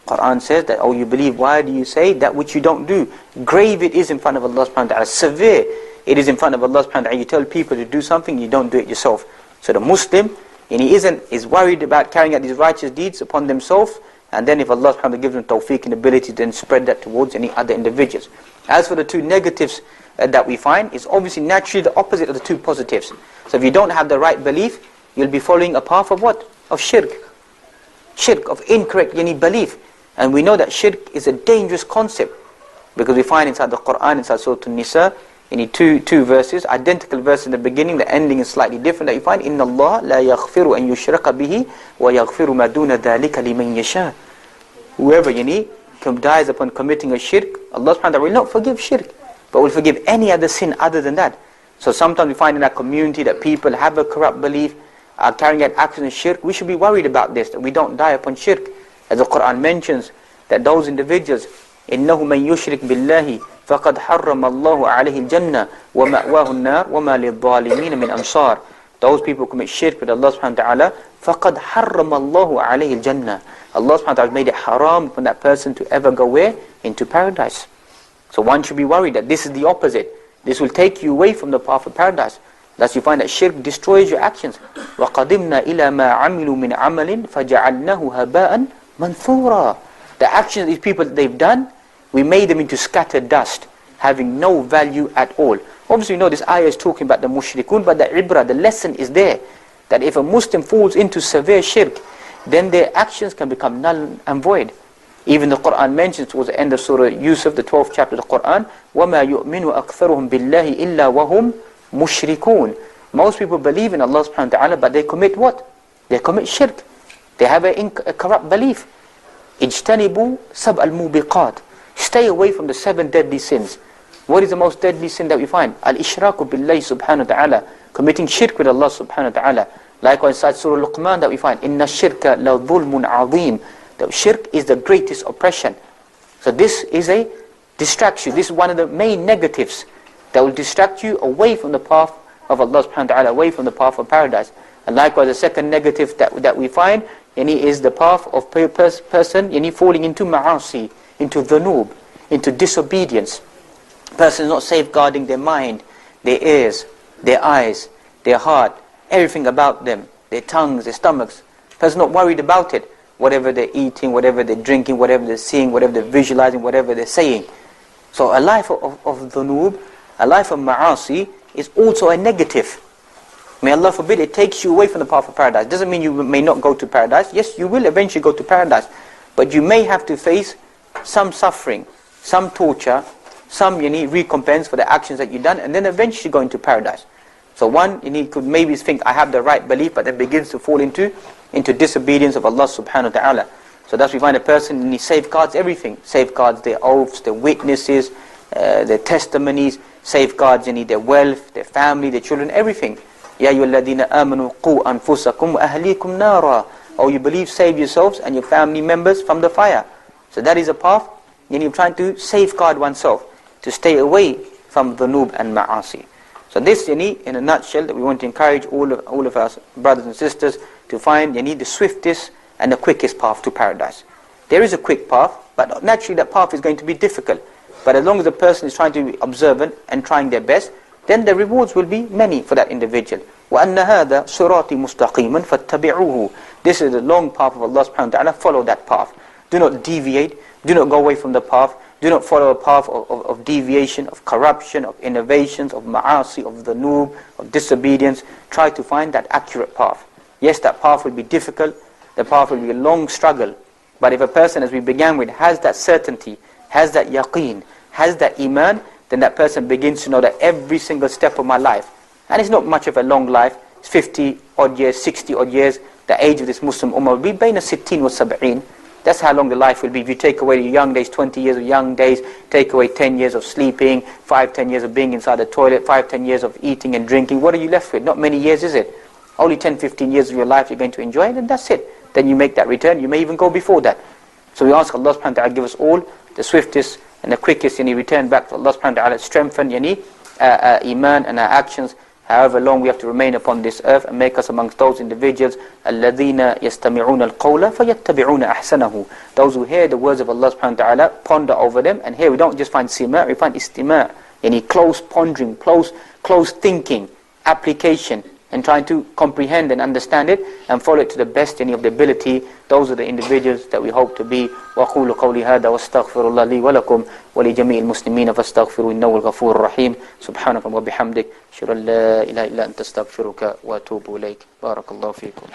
Quran says that, oh, you believe, why do you say that which you don't do? Grave it is in front of Allah subhanahu wa ta'ala. Severe it is in front of Allah subhanahu wa ta'ala. You tell people to do something, you don't do it yourself. So the Muslim, and he is worried about carrying out these righteous deeds upon themselves, and then if Allah subhanahu wa ta'ala gives them tawfiq and ability, then spread that towards any other individuals. As for the two negatives that we find, it's obviously naturally the opposite of the two positives. So if you don't have the right belief, you'll be following a path of what? Of shirk. Shirk, of incorrect belief. And we know that shirk is a dangerous concept, because we find inside the Quran, inside Surah An-Nisa, two verses, identical verses in the beginning, the ending is slightly different, that you find, إِنَّ اللَّهَ لَا يَغْفِرُ أَن يُشْرَكَ بِهِ وَيَغْفِرُ مَا دُونَ ذَلِكَ لِمَنْ يَشَاءُ. Whoever dies upon committing a shirk, Allah subhanahu wa ta'ala will not forgive shirk, but will forgive any other sin other than that. So sometimes we find in our community that people have a corrupt belief, are carrying out actions of shirk. We should be worried about this, that we don't die upon shirk. As the Quran mentions, that those individuals, إِنَّهُ مَنْ يُشْرِكْ بِاللَّهِ فَقَدْ حَرَّمَ اللَّهُ عَلَيْهِ الْجَنَّةِ وَمَأْوَاهُ النَّارِ وَمَا لِلظَّالِمِينَ مِنْ أَنصَارٍ. Those people commit shirk with Allah subhanahu wa ta'ala, فَقَدْ حَرَّمَ اللَّهُ عَلَيْهِ الْجَنَّةِ. Allah subhanahu wa ta'ala made it haram for that person to ever go where? Into paradise. So one should be worried that this is the opposite. This will take you away from the path of paradise. Thus you find that shirk destroys your actions. وَقَدِمْنَا إِلَى مَا عَمِلُوا مِنْ عَمَلٍ فَجَعَلْنَاهُ هَبَاءً مَنْثُورًا. The actions of these people that they've done, we made them into scattered dust, having no value at all. Obviously, you know this ayah is talking about the mushrikun, but the ibrah, the lesson is there, that if a Muslim falls into severe shirk, then their actions can become null and void. Even the Quran mentions towards the end of Surah Yusuf, the 12th chapter of the Quran, وَمَا يُؤْمِنُ أَكْثَرُهُمْ بِاللَّهِ إِلَّا وَهُمْ mushrikun. Most people believe in Allah subhanahu wa ta'ala, but they commit what? They commit shirk. They have a corrupt belief. اجتنبوا سبع الموبقات. Stay away from the 7 deadly sins. What is the most deadly sin that we find? Al-ishraku billahi subhanahu wa ta'ala. Committing shirk with Allah subhanahu wa ta'ala. Likewise inside Surah Luqman that we find, Inna shirka la dhulmun azim. That shirk is the greatest oppression. So this is a distraction. This is one of the main negatives that will distract you away from the path of Allah subhanahu wa ta'ala, away from the path of paradise. And likewise the second negative that we find, is the path of person falling into ma'asi, into dhunub, into disobedience. Person is not safeguarding their mind, their ears, their eyes, their heart, everything about them, their tongues, their stomachs. Person not worried about it. Whatever they're eating, whatever they're drinking, whatever they're seeing, whatever they're visualizing, whatever they're saying. So a life of dhunub, a life of ma'asi is also a negative. May Allah forbid it takes you away from the path of paradise. Doesn't mean you may not go to paradise. Yes, you will eventually go to paradise. But you may have to face some suffering, some torture, some recompense for the actions that you've done, and then eventually go into paradise. So one could maybe think, I have the right belief, but then begins to fall into disobedience of Allah subhanahu wa ta'ala. So that's we find a person, he safeguards everything, safeguards their oaths, their witnesses, their testimonies, safeguards their wealth, their family, their children, everything. Ya ayyuhalladhina amanu qu anfusakum wa ahlikum nara. Oh, you believe, save yourselves and your family members from the fire. So that is a path, you're trying to safeguard oneself, to stay away from dhunub and ma'asi. So this, in a nutshell, that we want to encourage all of us brothers and sisters to find the swiftest and the quickest path to paradise. There is a quick path, but naturally that path is going to be difficult. But as long as the person is trying to be observant and trying their best, then the rewards will be many for that individual. وَأَنَّ هَذَا صِرَاطِ مُسْتَقِيمًا فَاتَّبِعُوهُ. This is the long path of Allah subhanahu wa ta'ala, follow that path. Do not deviate, do not go away from the path. Do not follow a path of deviation, of corruption, of innovations, of ma'asi, of dhunub, of disobedience. Try to find that accurate path. Yes, that path will be difficult, the path will be a long struggle. But if a person, as we began with, has that certainty, has that yaqeen, has that iman, then that person begins to know that every single step of my life, and it's not much of a long life, it's 50 odd years, 60 odd years, the age of this Muslim ummah will be bayna 60 wa 70. That's how long the life will be. If you take away your young days, 20 years of young days, take away 10 years of sleeping, 5-10 years of being inside the toilet, 5-10 years of eating and drinking, what are you left with? Not many years, is it? Only 10-15 years of your life you're going to enjoy, and that's it. Then you make that return. You may even go before that. So we ask Allah subhanahu wa ta'ala give us all the swiftest and the quickest return back to Allah subhanahu wa ta'ala, strengthen iman and our actions, however long we have to remain upon this earth, and make us amongst those individuals الَّذِينَ يَسْتَمِعُونَ الْقَوْلَ فَيَتَّبِعُونَ أَحْسَنَهُ. Those who hear the words of Allah subhanahu wa ta'ala, ponder over them. And here we don't just find sima', we find istima', close pondering, close thinking, application, and trying to comprehend and understand it and follow it to the best of the ability. Those are the individuals that we hope to be. وَأَقُولُ قَوْلِي هَذَا وَأَسْتَغْفِرُ اللَّهَ لِي وَلَكُمْ وَلِجَمِيعِ الْمُسْلِمِينَ فَاسْتَغْفِرُوا إِنَّهُ الْغَفُورُ الرَّحِيمُ سُبْحَانَكَ وَبِحَمْدِكَ أَشْهَدُ أَن لَّا إِلَهَ إِلَّا أَنتَ أَسْتَغْفِرُكَ وَأَتُوبُ إِلَيْكَ بارك الله فيكم.